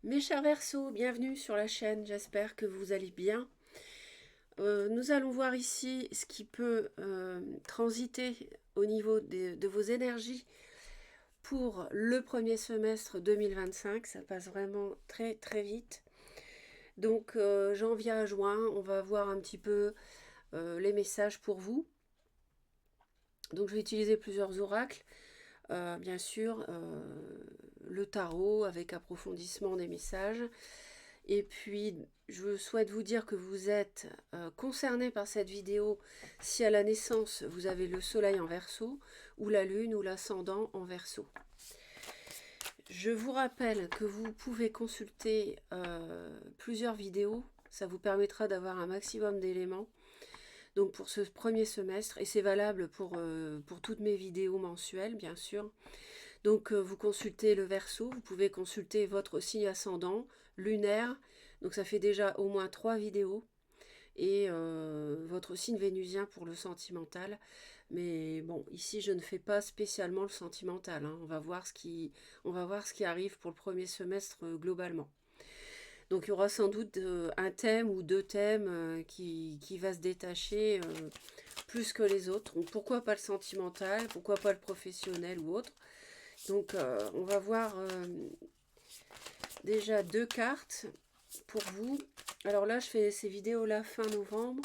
Mes chers Verseaux, bienvenue sur la chaîne, j'espère que vous allez bien. Nous allons voir ici ce qui peut transiter au niveau de vos énergies pour le premier semestre 2025. Ça passe vraiment très très vite. Donc janvier à juin, on va voir un petit peu les messages pour vous. Donc je vais utiliser plusieurs oracles. Bien sûr, le tarot avec approfondissement des messages. Et puis, je souhaite vous dire que vous êtes concerné par cette vidéo si à la naissance, vous avez le soleil en Verseau, ou la lune, ou l'ascendant en Verseau. Je vous rappelle que vous pouvez consulter plusieurs vidéos. Ça vous permettra d'avoir un maximum d'éléments. Donc pour ce premier semestre, et c'est valable pour toutes mes vidéos mensuelles, bien sûr. Donc vous consultez le Verseau, vous pouvez consulter votre signe ascendant, lunaire, donc ça fait déjà au moins 3 vidéos, et votre signe vénusien pour le sentimental. Mais bon, ici je ne fais pas spécialement le sentimental, hein. On va voir ce qui arrive pour le premier semestre globalement. Donc il y aura sans doute un thème ou deux thèmes qui va se détacher plus que les autres. Donc, pourquoi pas le sentimental, pourquoi pas le professionnel ou autre. Donc on va voir déjà 2 cartes pour vous. Alors là, je fais ces vidéos-là fin novembre.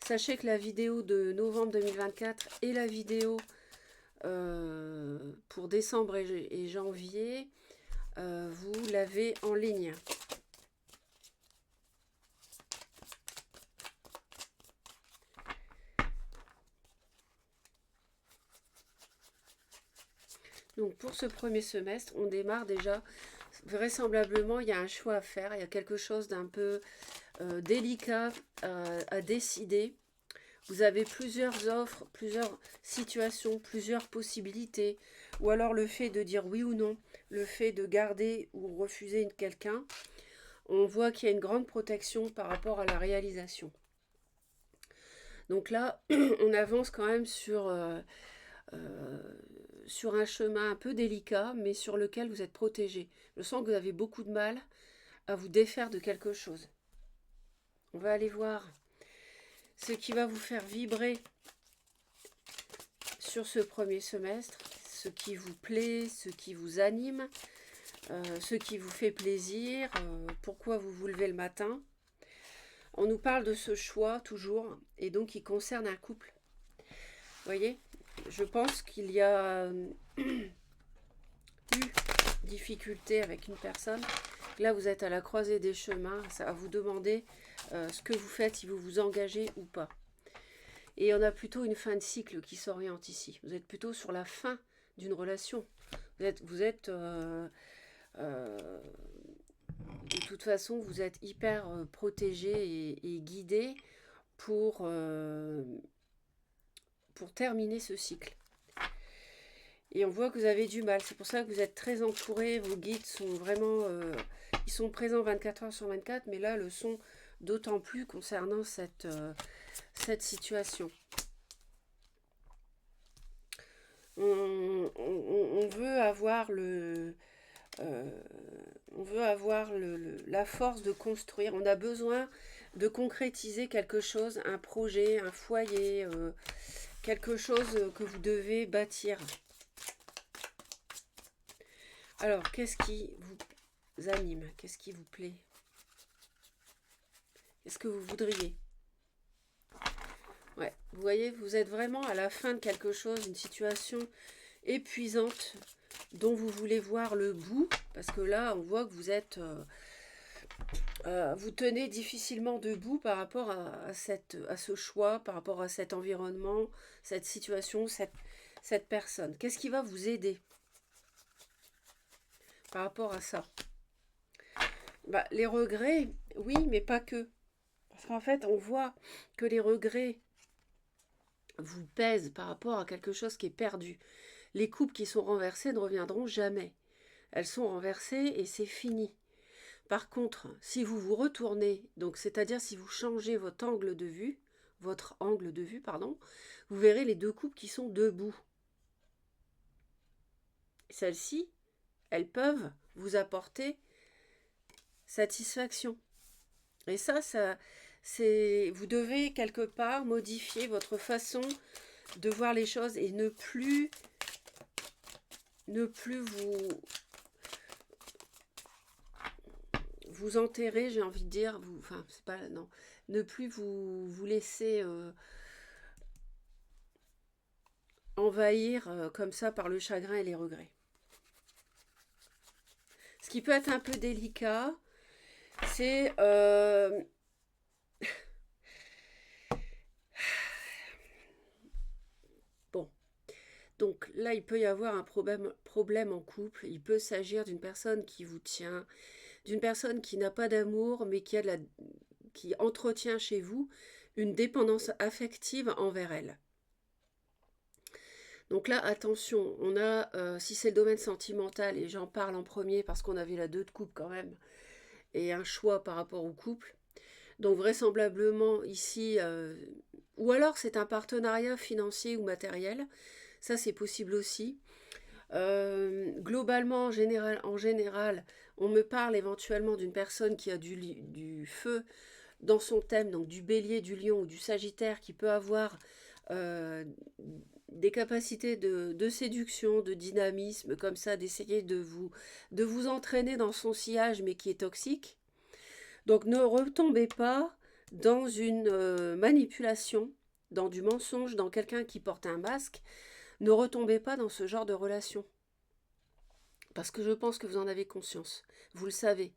Sachez que la vidéo de novembre 2024 et la vidéo pour décembre et janvier, vous l'avez en ligne. Donc pour ce premier semestre, on démarre déjà, vraisemblablement, il y a un choix à faire, il y a quelque chose d'un peu délicat à décider. Vous avez plusieurs offres, plusieurs situations, plusieurs possibilités, ou alors le fait de dire oui ou non, le fait de garder ou refuser quelqu'un. On voit qu'il y a une grande protection par rapport à la réalisation. Donc là, on avance quand même sur un chemin un peu délicat, mais sur lequel vous êtes protégé. Je sens que vous avez beaucoup de mal à vous défaire de quelque chose. On va aller voir ce qui va vous faire vibrer sur ce premier semestre, ce qui vous plaît, ce qui vous anime, ce qui vous fait plaisir, pourquoi vous vous levez le matin. On nous parle de ce choix toujours, et donc il concerne un couple. Vous voyez, je pense qu'il y a eu difficulté avec une personne. Là, vous êtes à la croisée des chemins. Ça va vous demander ce que vous faites, si vous vous engagez ou pas. Et on a plutôt une fin de cycle qui s'oriente ici. Vous êtes plutôt sur la fin d'une relation. Vous êtes de toute façon, vous êtes hyper protégé et guidé pour terminer ce cycle. Et on voit que vous avez du mal. C'est pour ça que vous êtes très entouré. Vos guides sont vraiment... ils sont présents 24 heures sur 24, mais là, le sont d'autant plus concernant cette situation. On veut avoir la force de construire. On a besoin de concrétiser quelque chose, un projet, un foyer, quelque chose que vous devez bâtir. Alors, qu'est-ce qui vous anime? Qu'est-ce qui vous plaît? Qu'est-ce que vous voudriez? Ouais, vous voyez, vous êtes vraiment à la fin de quelque chose, une situation épuisante dont vous voulez voir le bout, parce que là, on voit que vous êtes... vous tenez difficilement debout par rapport à ce choix, par rapport à cet environnement, cette situation, cette personne. Qu'est-ce qui va vous aider par rapport à ça? Bah, les regrets, oui, mais pas que. Parce qu'en fait, on voit que les regrets vous pèsent par rapport à quelque chose qui est perdu. Les coupes qui sont renversées ne reviendront jamais. Elles sont renversées et c'est fini. Par contre, si vous vous retournez, donc c'est-à-dire si vous changez votre angle de vue, vous verrez les deux coupes qui sont debout. Celles-ci, elles peuvent vous apporter satisfaction. Et ça, c'est, vous devez quelque part modifier votre façon de voir les choses et ne plus vous enterrer, j'ai envie de dire, enfin, c'est pas, non, ne plus vous laisser envahir comme ça par le chagrin et les regrets. Ce qui peut être un peu délicat, c'est bon. Donc là, il peut y avoir un problème en couple. Il peut s'agir d'une personne qui vous tient, d'une personne qui n'a pas d'amour, mais qui entretient chez vous une dépendance affective envers elle. Donc là, attention, on a, si c'est le domaine sentimental, et j'en parle en premier parce qu'on avait la 2 de coupe quand même, et un choix par rapport au couple. Donc vraisemblablement ici, ou alors c'est un partenariat financier ou matériel, ça c'est possible aussi. Globalement, en général, on me parle éventuellement d'une personne qui a du feu dans son thème, donc du bélier, du lion ou du sagittaire, qui peut avoir euh, des capacités de séduction, de dynamisme, comme ça, d'essayer de vous entraîner dans son sillage, mais qui est toxique. Donc ne retombez pas dans une manipulation, dans du mensonge, dans quelqu'un qui porte un masque. Ne retombez pas dans ce genre de relation. Parce que je pense que vous en avez conscience. Vous le savez.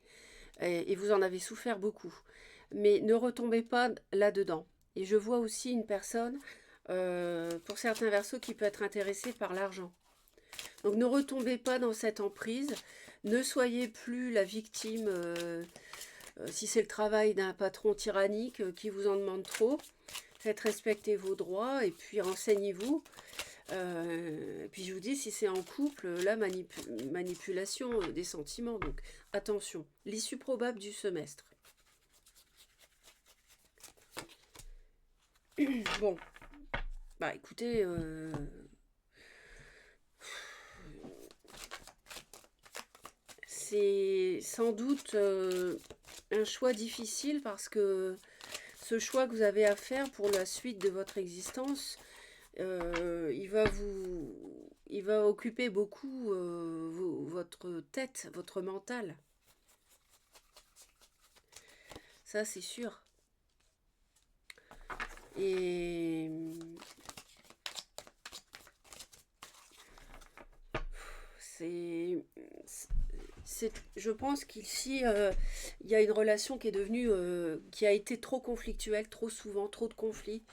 Et vous en avez souffert beaucoup. Mais ne retombez pas là-dedans. Et je vois aussi une personne, pour certains verseaux, qui peut être intéressée par l'argent. Donc ne retombez pas dans cette emprise. Ne soyez plus la victime, si c'est le travail d'un patron tyrannique qui vous en demande trop. Faites respecter vos droits et puis renseignez-vous. Puis je vous dis, si c'est en couple, la manipulation des sentiments. Donc attention, l'issue probable du semestre. Bon, bah écoutez, c'est sans doute un choix difficile parce que ce choix que vous avez à faire pour la suite de votre existence, il va occuper beaucoup votre tête, votre mental. Ça, c'est sûr. Et je pense qu'ici, il y a une relation qui est devenue, qui a été trop conflictuelle, trop souvent, trop de conflits,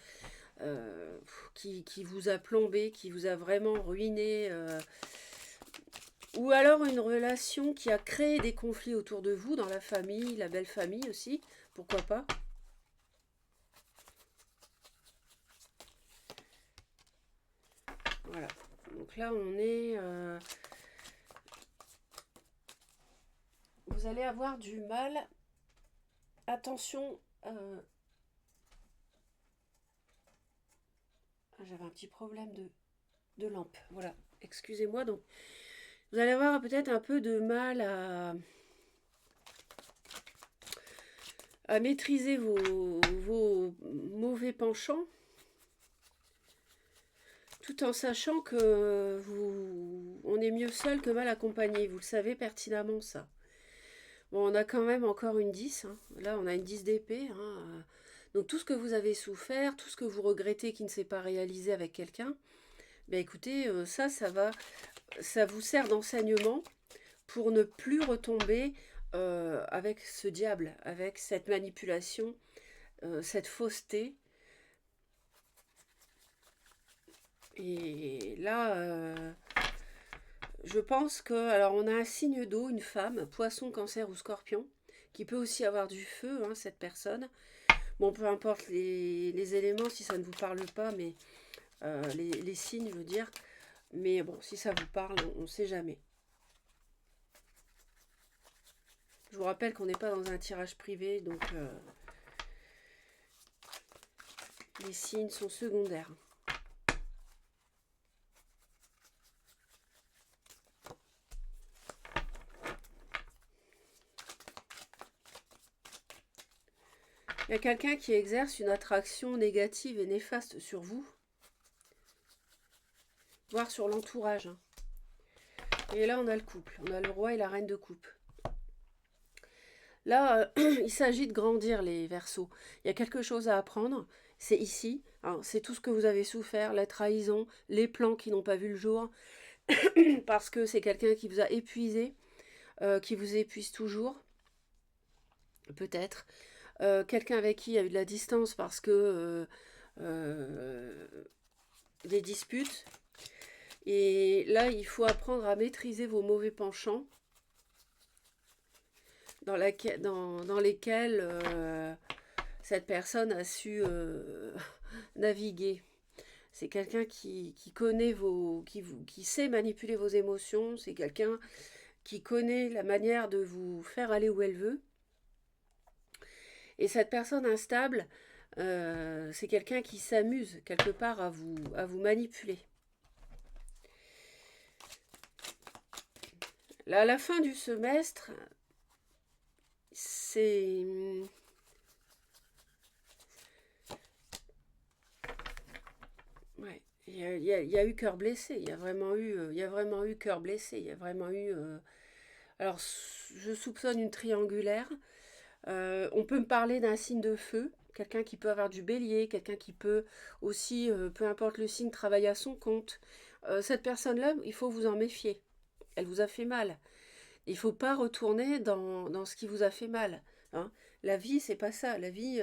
qui vous a plombé, qui vous a vraiment ruiné, ou alors une relation qui a créé des conflits autour de vous, dans la famille, la belle famille aussi, pourquoi pas. Voilà, donc là on est... vous allez avoir du mal. Attention, j'avais un petit problème de lampe. Voilà, excusez-moi. Donc, vous allez avoir peut-être un peu de mal à maîtriser vos mauvais penchants, tout en sachant que on est mieux seul que mal accompagné. Vous le savez pertinemment, ça. Bon, on a quand même encore une 10. Hein. Là, on a une 10 d'épée. Hein. Donc, tout ce que vous avez souffert, tout ce que vous regrettez qui ne s'est pas réalisé avec quelqu'un, ben écoutez, ça vous sert d'enseignement pour ne plus retomber avec ce diable, avec cette manipulation, cette fausseté. Et là, je pense que, alors on a un signe d'eau, une femme, poisson, cancer ou scorpion, qui peut aussi avoir du feu, hein, cette personne. Bon, peu importe les éléments, si ça ne vous parle pas, mais les signes, je veux dire. Mais bon, si ça vous parle, on ne sait jamais. Je vous rappelle qu'on n'est pas dans un tirage privé, donc les signes sont secondaires. Il y a quelqu'un qui exerce une attraction négative et néfaste sur vous, voire sur l'entourage. Et là, on a le couple. On a le roi et la reine de coupe. Là, il s'agit de grandir les Verseaux. Il y a quelque chose à apprendre. C'est ici. Hein, c'est tout ce que vous avez souffert, la trahison, les plans qui n'ont pas vu le jour, parce que c'est quelqu'un qui vous a épuisé, qui vous épuise toujours, peut-être. Quelqu'un avec qui il y a eu de la distance parce que des disputes. Et là, il faut apprendre à maîtriser vos mauvais penchants dans lesquels cette personne a su naviguer. C'est quelqu'un qui connaît qui sait manipuler vos émotions. C'est quelqu'un qui connaît la manière de vous faire aller où elle veut. Et cette personne instable, c'est quelqu'un qui s'amuse quelque part à vous manipuler. Là, à la fin du semestre, c'est... Ouais, il y a eu cœur blessé, il y a vraiment eu cœur blessé, il y a vraiment eu... Alors, je soupçonne une triangulaire. On peut me parler d'un signe de feu, quelqu'un qui peut avoir du bélier, quelqu'un qui peut aussi, peu importe le signe, travailler à son compte. Cette personne-là, il faut vous en méfier. Elle vous a fait mal. Il ne faut pas retourner dans ce qui vous a fait mal. Hein. La vie, c'est pas ça. La vie,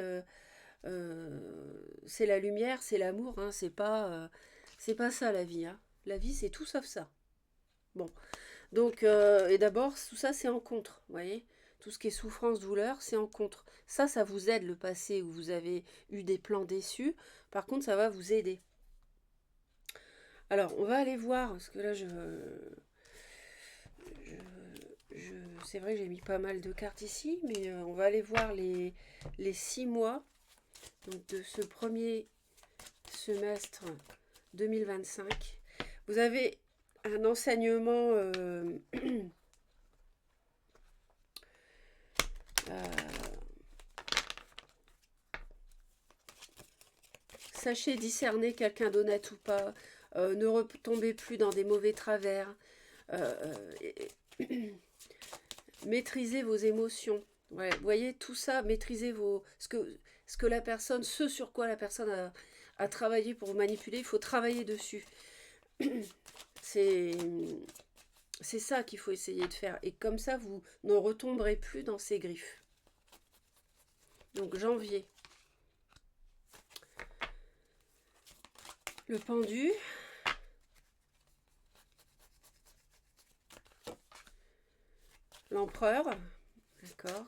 c'est la lumière, c'est l'amour. Hein. C'est pas ça la vie. Hein. La vie, c'est tout sauf ça. Bon. Donc, et d'abord, tout ça, c'est en contre. Vous voyez, tout ce qui est souffrance, douleur, c'est en contre. Ça vous aide le passé où vous avez eu des plans déçus. Par contre, ça va vous aider. Alors, on va aller voir, parce que là, c'est vrai que j'ai mis pas mal de cartes ici, mais on va aller voir les 6 mois donc de ce premier semestre 2025. Vous avez un enseignement sachez discerner quelqu'un d'honnête ou pas. Ne retombez plus dans des mauvais travers. Maîtrisez vos émotions. Ouais, vous voyez, tout ça, maîtrisez ce que la personne, ce sur quoi la personne a travaillé pour vous manipuler, il faut travailler dessus. C'est ça qu'il faut essayer de faire. Et comme ça, vous ne retomberez plus dans ces griffes. Donc, janvier. Le pendu. L'empereur. D'accord.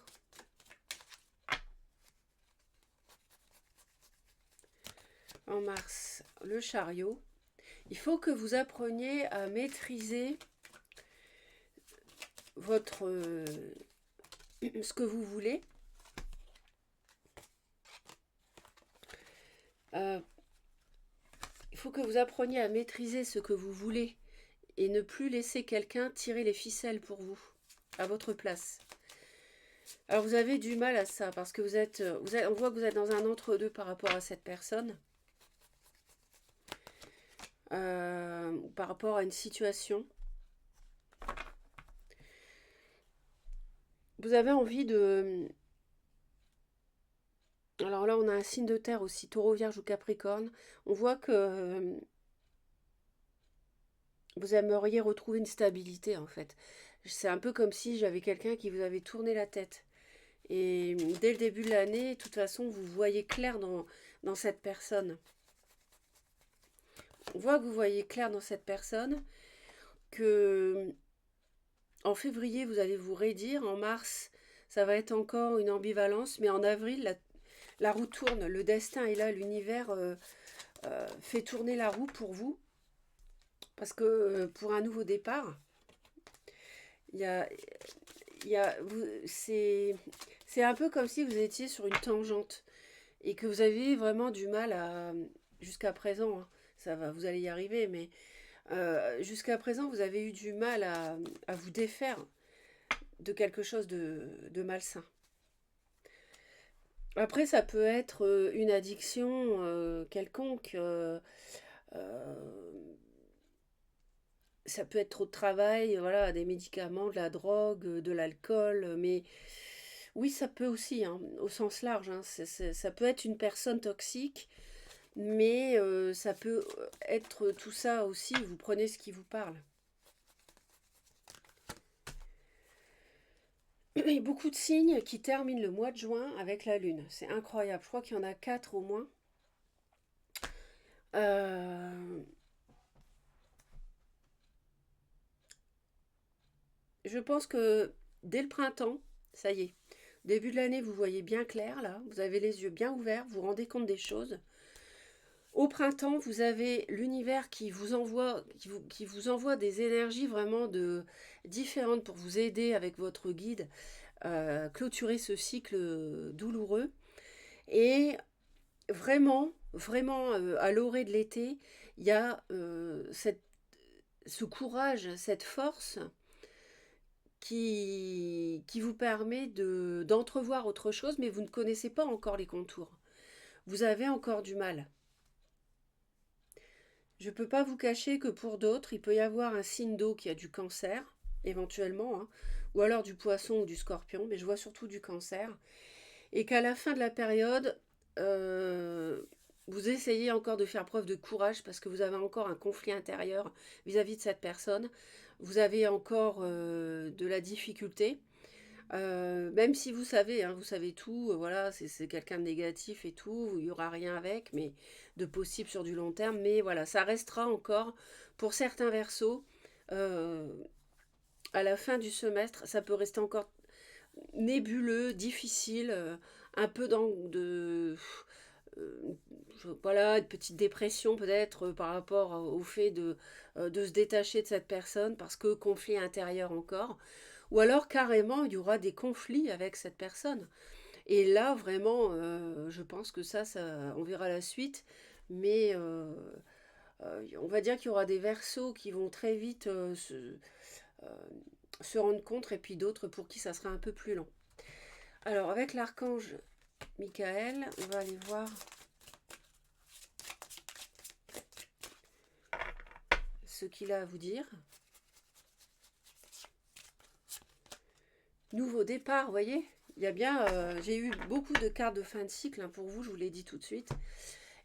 En mars, le chariot. Il faut que vous appreniez à maîtriser ce que vous voulez. Il faut que vous appreniez à maîtriser ce que vous voulez et ne plus laisser quelqu'un tirer les ficelles pour vous, à votre place. Alors vous avez du mal à ça, parce que on voit que vous êtes dans un entre-deux par rapport à cette personne. Par rapport à une situation. Vous avez envie de... Alors là, on a un signe de terre aussi, Taureau, Vierge ou Capricorne. On voit que vous aimeriez retrouver une stabilité, en fait. C'est un peu comme si j'avais quelqu'un qui vous avait tourné la tête. Et dès le début de l'année, de toute façon, vous voyez clair dans cette personne. On voit que vous voyez clair dans cette personne, que en février, vous allez vous raidir. En mars, ça va être encore une ambivalence. Mais en avril, la roue tourne. Le destin est là. L'univers fait tourner la roue pour vous. Parce que pour un nouveau départ, c'est un peu comme si vous étiez sur une tangente. Et que vous avez vraiment du mal à... Jusqu'à présent, hein, ça va, vous allez y arriver, mais... jusqu'à présent, vous avez eu du mal à vous défaire de quelque chose de malsain. Après, ça peut être une addiction quelconque. Euh, Ça peut être trop de travail, voilà, des médicaments, de la drogue, de l'alcool, mais oui, ça peut aussi, hein, au sens large, hein, ça peut être une personne toxique, mais ça peut être tout ça aussi, vous prenez ce qui vous parle. Il y a beaucoup de signes qui terminent le mois de juin avec la lune, c'est incroyable, je crois qu'il y en a quatre au moins. Euh, je pense que dès le printemps, ça y est, début de l'année, vous voyez bien clair là, vous avez les yeux bien ouverts, vous vous rendez compte des choses. Au printemps, vous avez l'univers qui vous envoie des énergies vraiment différentes pour vous aider avec votre guide à clôturer ce cycle douloureux. Et vraiment, à l'orée de l'été, il y a ce courage, cette force qui vous permet d'entrevoir autre chose, mais vous ne connaissez pas encore les contours. Vous avez encore du mal. Je ne peux pas vous cacher que pour d'autres, il peut y avoir un signe d'eau qui a du cancer, éventuellement, hein, ou alors du poisson ou du scorpion, mais je vois surtout du cancer, et qu'à la fin de la période, euh, vous essayez encore de faire preuve de courage parce que vous avez encore un conflit intérieur vis-à-vis de cette personne, vous avez encore de la difficulté, même si vous savez, hein, vous savez tout, voilà, c'est quelqu'un de négatif et tout, il n'y aura rien avec, mais de possible sur du long terme, mais voilà, ça restera encore, pour certains versos, euh, à la fin du semestre, ça peut rester encore nébuleux, difficile, un peu euh, voilà, une petite dépression peut-être par rapport au fait de se détacher de cette personne parce que conflit intérieur encore. Ou alors carrément, il y aura des conflits avec cette personne. Et là, vraiment, je pense que ça, on verra la suite. Mais on va dire qu'il y aura des versos qui vont très vite euh, se rendre compte, et puis d'autres pour qui ça sera un peu plus lent. Alors, avec l'archange Michael, on va aller voir ce qu'il a à vous dire. Nouveau départ, vous voyez, il y a bien, j'ai eu beaucoup de cartes de fin de cycle hein, pour vous, je vous l'ai dit tout de suite.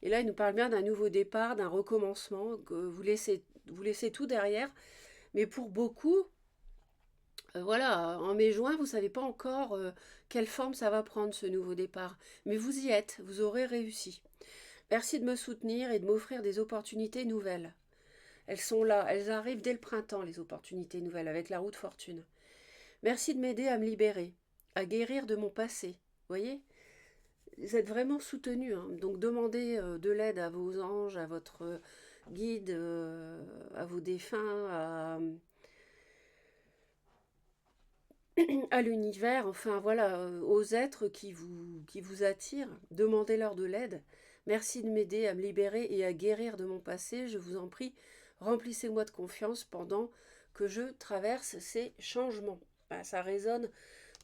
Et là, il nous parle bien d'un nouveau départ, d'un recommencement, que vous laissez tout derrière. Mais pour beaucoup, voilà, en mai-juin, vous ne savez pas encore quelle forme ça va prendre ce nouveau départ. Mais vous y êtes, vous aurez réussi. Merci de me soutenir et de m'offrir des opportunités nouvelles. Elles sont là, elles arrivent dès le printemps, les opportunités nouvelles, avec la roue de fortune. Merci de m'aider à me libérer, à guérir de mon passé. Vous voyez, vous êtes vraiment soutenu, hein. Donc demandez de l'aide à vos anges, à votre guide, à vos défunts, à l'univers, enfin voilà, aux êtres qui vous attirent. Demandez-leur de l'aide. Merci de m'aider à me libérer et à guérir de mon passé. Je vous en prie, remplissez-moi de confiance pendant que je traverse ces changements. Bah, ça résonne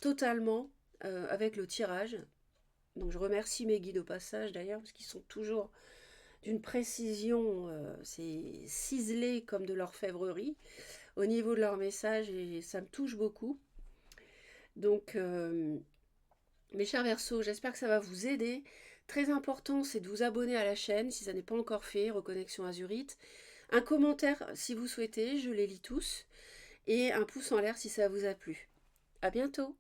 totalement avec le tirage. Donc je remercie mes guides au passage d'ailleurs, parce qu'ils sont toujours d'une précision, c'est ciselé comme de l'orfèvrerie au niveau de leur message et ça me touche beaucoup. Donc mes chers Verseaux, j'espère que ça va vous aider. Très important, c'est de vous abonner à la chaîne si ça n'est pas encore fait, Reconnexion Azurite. Un commentaire si vous souhaitez, je les lis tous. Et un pouce en l'air si ça vous a plu. À bientôt!